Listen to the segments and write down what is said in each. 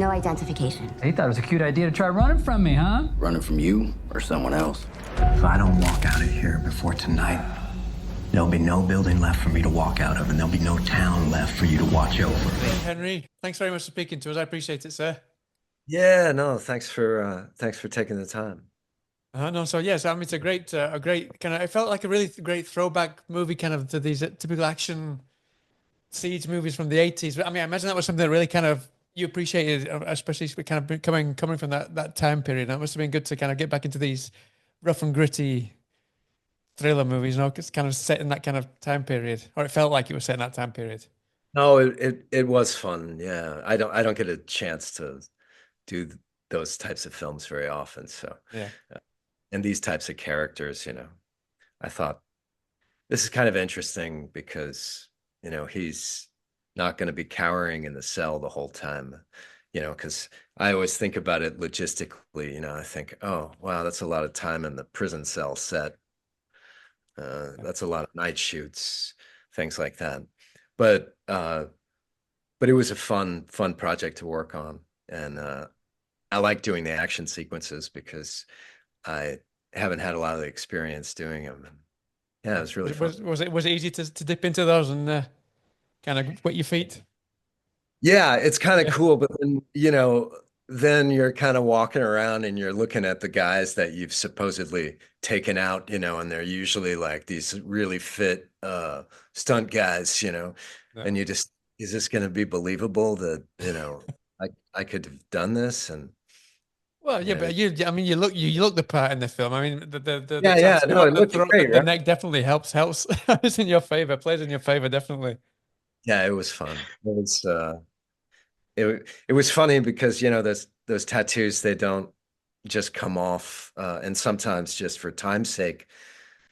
no identification. He thought it was a cute idea to try running from me, huh? Running from you or someone else? If I don't walk out of here before tonight, there'll be no building left for me to walk out of, and there'll be no town left for you to watch over. Henry, thanks very much for speaking to us. I appreciate it, sir. Yeah, no, thanks for taking the time. No, so yes, I mean it's a great kind of. It felt like a really great throwback movie, kind of to these typical action siege movies from the 80s. But I mean, I imagine that was something that really kind of you appreciated, especially kind of coming from that time period. That must have been good to kind of get back into these rough and gritty thriller movies. You know, it's kind of set in that kind of time period, or it felt like it was set in that time period. No, it was fun. Yeah, I don't get a chance to do those types of films very often. So yeah, and these types of characters, I thought this is kind of interesting because he's not going to be cowering in the cell the whole time, because I always think about it logistically. I think, oh wow, that's a lot of time in the prison cell set. That's a lot of night shoots, things like that. But it was a fun project to work on, and I like doing the action sequences because I haven't had a lot of experience doing them. And yeah, it was really fun. Was it easy to dip into those and kind of wet your feet? Yeah, it's kind of cool, but then then you're kind of walking around and you're looking at the guys that you've supposedly taken out, and they're usually like these really fit stunt guys, and you just, is this going to be believable that I could have done this? And well, yeah, but you look the part in the film. I mean, no, it looked great. The neck definitely helps. It's in your favor, plays in your favor, definitely. Yeah, it was fun. It was funny because those tattoos, they don't just come off, and sometimes just for time's sake,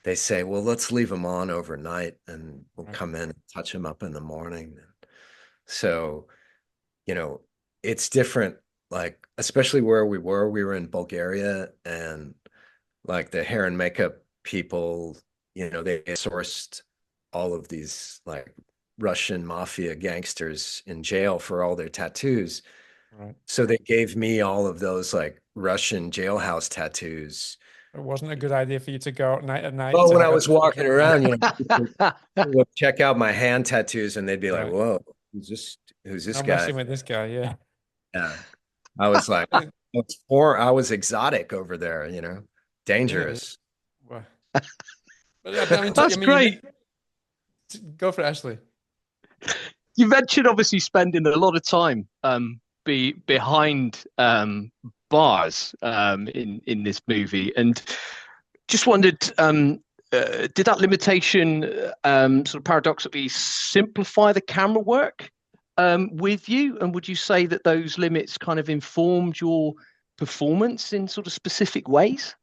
they say, well, let's leave them on overnight and we'll come in and touch them up in the morning. So, it's different. Like, especially where we were in Bulgaria, and like the hair and makeup people, they sourced all of these like Russian mafia gangsters in jail for all their tattoos. Right. So they gave me all of those like Russian jailhouse tattoos. It wasn't a good idea for you to go out at night. Well, when I was walking around, people would check out my hand tattoos and they'd be like, whoa, who's this I'm guy? messing with this guy, yeah. Yeah. I was like, I was exotic over there, dangerous. Yeah. Well, That's great. Go for it, Ashley. You mentioned obviously spending a lot of time behind bars in this movie, and just wondered, did that limitation sort of paradoxically simplify the camera work with you? And would you say that those limits kind of informed your performance in sort of specific ways?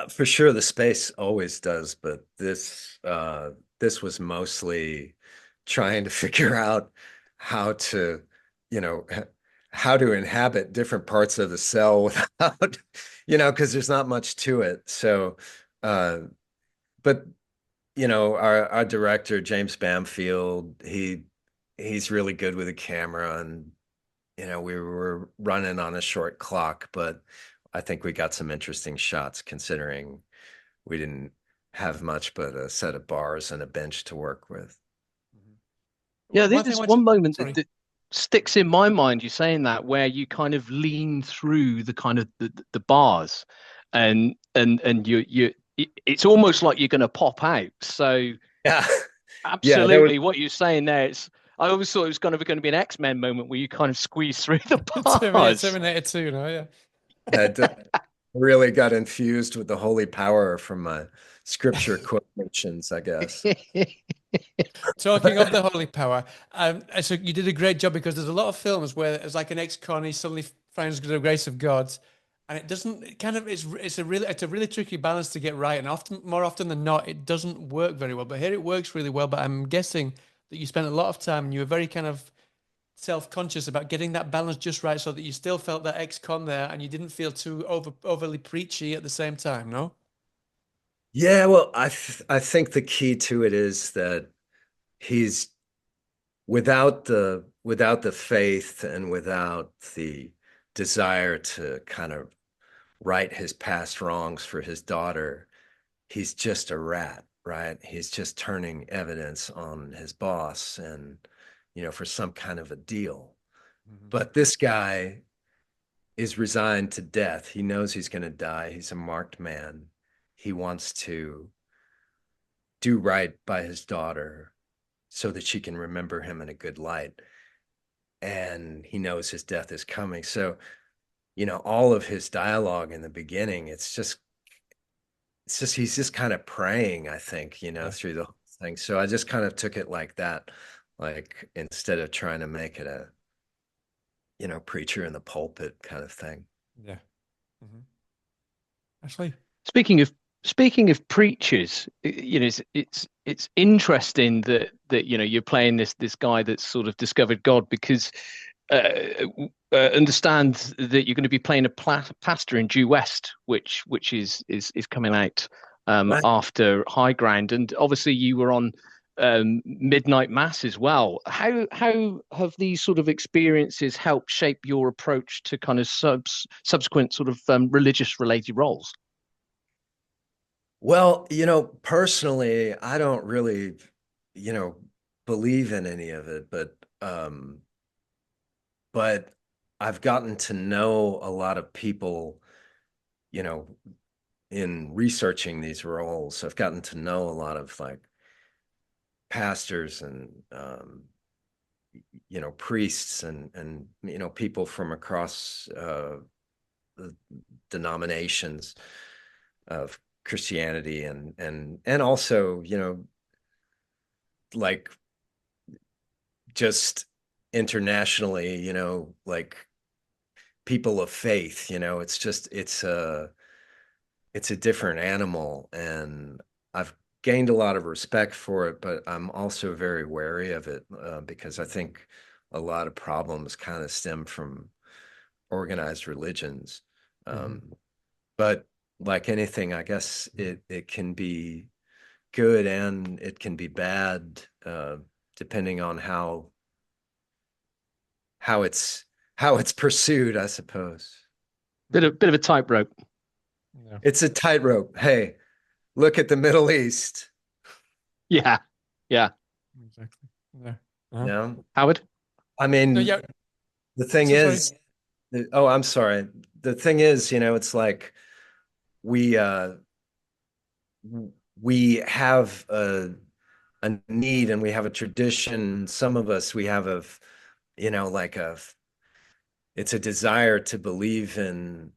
For sure, the space always does, but this was mostly trying to figure out how to inhabit different parts of the cell without, because there's not much to it. So, but our director, James Bamford, he's really good with a camera, and we were running on a short clock, but I think we got some interesting shots considering we didn't have much but a set of bars and a bench to work with. Yeah, there's one moment that sticks in my mind. You're saying that where you kind of lean through the kind of the bars, and it's almost like you're going to pop out. So yeah, absolutely, what you're saying there. I always thought it was going to be an X-Men moment where you kind of squeeze through the bars. Terminator 2, yeah. I really got infused with the holy power from my scripture quotations, I guess. Talking of the holy power, so you did a great job, because there's a lot of films where it's like an ex-con, he suddenly finds the grace of God, and it doesn't it's a really tricky balance to get right, and more often than not, it doesn't work very well. But here it works really well. But I'm guessing that you spent a lot of time and you were very kind of self-conscious about getting that balance just right, so that you still felt that ex-con there and you didn't feel too overly preachy at the same time. No? Yeah, well, I think the key to it is that he's without the without the faith and without the desire to kind of right his past wrongs for his daughter, he's just a rat, right? He's just turning evidence on his boss and, for some kind of a deal. But this guy is resigned to death. He knows he's going to die. He's a marked man. He wants to do right by his daughter so that she can remember him in a good light. And he knows his death is coming. So, all of his dialogue in the beginning, it's just he's just kind of praying, I think, through the whole thing. So I just kind of took it like that, like instead of trying to make it a, preacher in the pulpit kind of thing. Yeah. Actually, speaking of preachers, it's interesting that you're playing this guy that's sort of discovered God, because understand that you're going to be playing a pastor in Due West, which is coming out Right. after High Ground, and obviously you were on Midnight Mass as well. How have these sort of experiences helped shape your approach to kind of subsequent sort of religious related roles? Well, personally, I don't really, believe in any of it, but I've gotten to know a lot of people, in researching these roles. I've gotten to know a lot of like pastors and priests and people from across the denominations of Christianity and also like just internationally, like people of faith. It's a different animal, and I've gained a lot of respect for it, but I'm also very wary of it because I think a lot of problems kind of stem from organized religions. But like anything, I guess it can be good and it can be bad depending on how it's pursued, I suppose. Bit of a tightrope. yeah. It's a tightrope. Hey, look at the Middle East. Yeah. Exactly. Yeah. Howard? I mean, No, yeah. the thing So sorry. is, oh, I'm sorry. The thing is, it's like we we have a need and we have a tradition. Some of us, we have like it's a desire to believe in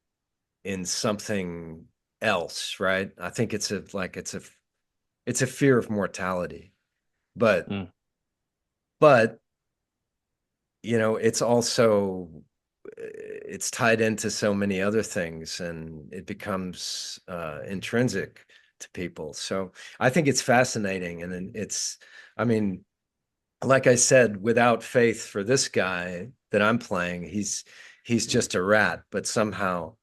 something else, right? I think it's a fear of mortality, but but it's also it's tied into so many other things, and it becomes intrinsic to people. So I think it's fascinating, and then I mean, like I said, without faith for this guy that I'm playing, he's just a rat, but somehow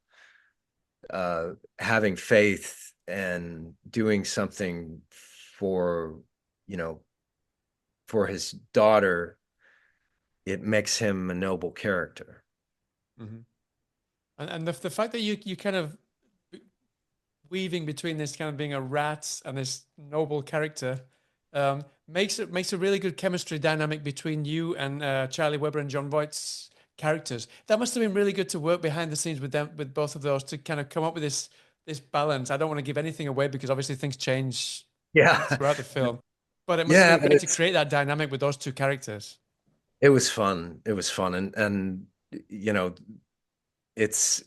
having faith and doing something for for his daughter, it makes him a noble character. And the fact that you kind of weaving between this kind of being a rat and this noble character makes a really good chemistry dynamic between you and Charlie Weber and John Voight's characters. That must have been really good to work behind the scenes with them, with both of those, to kind of come up with this balance. I don't want to give anything away because obviously things change throughout the film, but it must have been great to create that dynamic with those two characters. It was fun. It was fun, and it's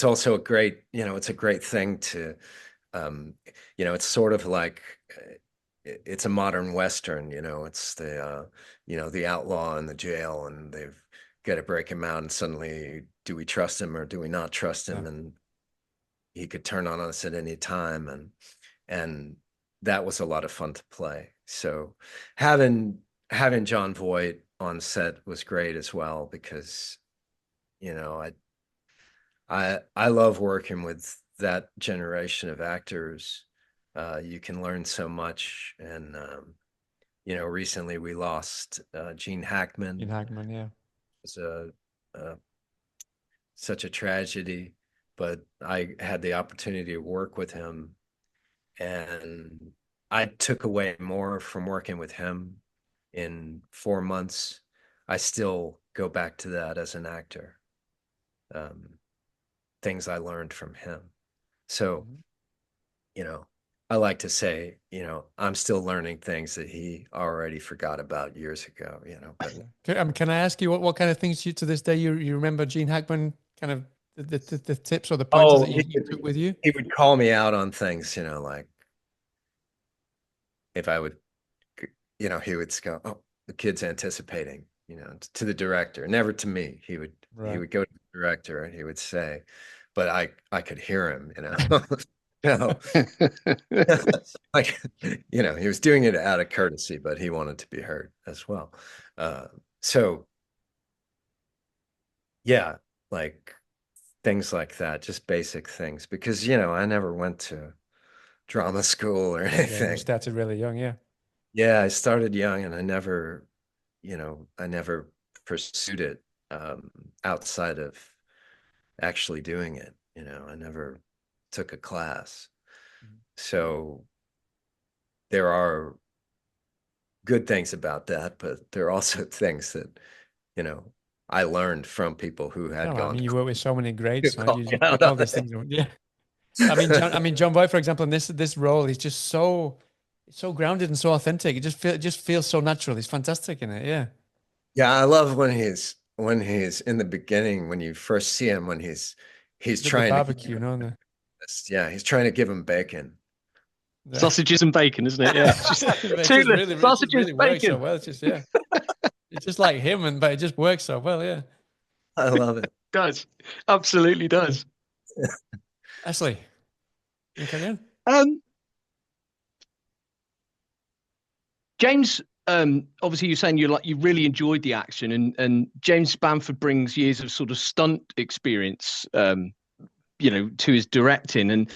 also a great it's a great thing to it's sort of like it's a modern Western. It's the the outlaw in the jail, and they've got to break him out, and suddenly, do we trust him or do we not trust him? And he could turn on us at any time, and that was a lot of fun to play. So having John Voight on set was great as well, because I love working with that generation of actors. You can learn so much, and recently we lost Gene Hackman. In Hackman, yeah. It was such a tragedy, but I had the opportunity to work with him, and I took away more from working with him in 4 months. I still go back to that as an actor. Things I learned from him. So, I like to say, I'm still learning things that he already forgot about years ago, but Can I ask you what kind of things to this day you remember Gene Hackman, kind of the tips or the pointers that you took with you? he would call me out on things, like if I would, he would go, "Oh, the kid's anticipating," to the director, never to me. He would go to the director and he would say, but I could hear him, like, he was doing it out of courtesy, but he wanted to be heard as well. So yeah, like things like that, just basic things, because, I never went to drama school or Yeah, anything. you started really young, yeah. Yeah, I started young and I never pursued it outside of actually doing it. I never took a class. So there are good things about that, but there are also things that, I learned from people who had No, I gone mean, to you work with so many greats, call you me pick out all on these it. things. Yeah. I mean, John Voight, for example, in this role, he's just so grounded and so authentic. It just feels so natural. He's fantastic in it. Yeah. Yeah, I love when he's in the beginning, when you first see him, when he's At the trying to barbecue, he's trying to give him bacon. Sausages and bacon, isn't it? Yeah. It just really works so bacon. well. It's just, yeah. It's just like him, but it just works so well. Yeah. I love it. Does. Absolutely does. Ashley, you carry on? James, obviously you're saying you really enjoyed the action, and James Bamford brings years of sort of stunt experience, to his directing. And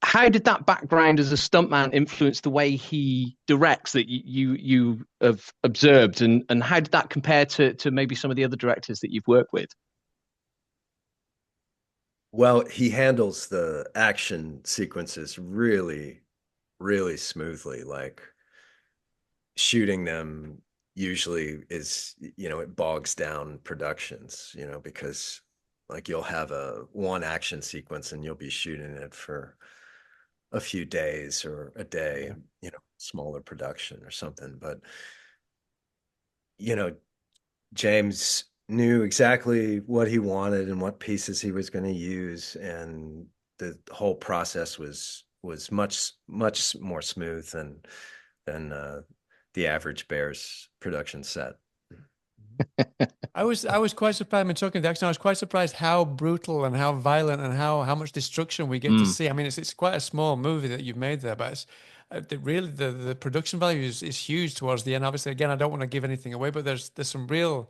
how did that background as a stuntman influence the way he directs that you have observed, and how did that compare to maybe some of the other directors that you've worked with? Well, he handles the action sequences really, really smoothly. Like shooting them usually is, it bogs down productions, because like you'll have one action sequence and you'll be shooting it for a few days or a day, smaller production or something. But, James knew exactly what he wanted and what pieces he was going to use. And the whole process was much, much more smooth than the average Bears production set. I was quite surprised. I mean, talking to the action, I was quite surprised how brutal and how violent and how much destruction we get to see. I mean, it's quite a small movie that you've made there, but it's the production value is huge towards the end. Obviously, again, I don't want to give anything away, but there's some real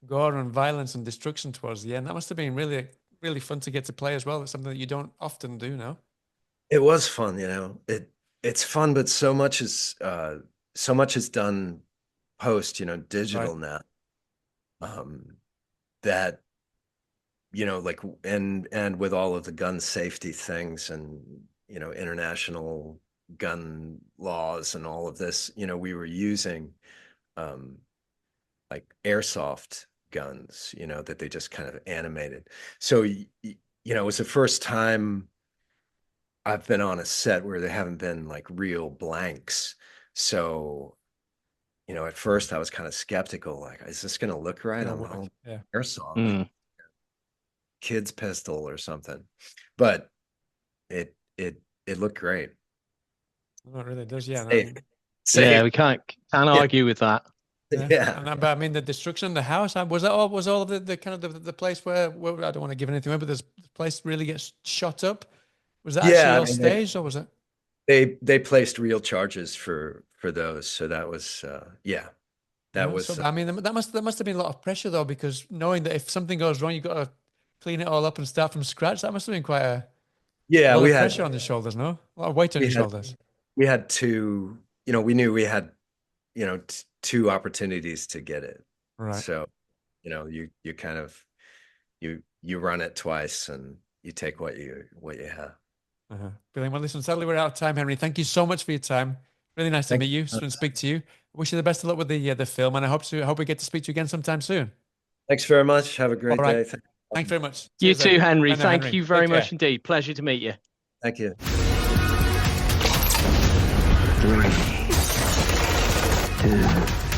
gore and violence and destruction towards the end. That must have been really, really fun to get to play as well. It's something that you don't often do now. It was fun, it's fun, but so much is done post, digital now. That, like, and with all of the gun safety things and, international gun laws and all of this, we were using like airsoft guns, that they just kind of animated. So, it was the first time I've been on a set where there haven't been like real blanks. So, at first I was kind of skeptical, like, is this going to look right on the whole airsoft, like kid's pistol or something? But it looked great. Oh, it really does, yeah. Yeah, we can't argue with that. Yeah. But I mean, the destruction of the house, was all of the kind of the place where I don't want to give anything away, but this place really gets shot up. Was that actually all staged, or was it? They placed real charges for those, so that was that was. So, I mean, that must have been a lot of pressure though, because knowing that if something goes wrong, you've got to clean it all up and start from scratch. That must have been quite a lot of pressure on the shoulders, no? A lot of weight on your shoulders. We had to, we knew we had two opportunities to get it. Right. So, you kind of you run it twice and you take what you have. Brilliant. Well, listen, sadly we're out of time, Henry. Thank you so much for your time. Really nice to meet you and speak to you. I wish you the best of luck with the film, and I hope we get to speak to you again sometime soon. Thanks very much. Have a great day. Thanks very much. You Cheers, too, then. Henry. Bye now, Thank Henry. you very Take care. much indeed. Pleasure to meet you. Thank you. 3, 2,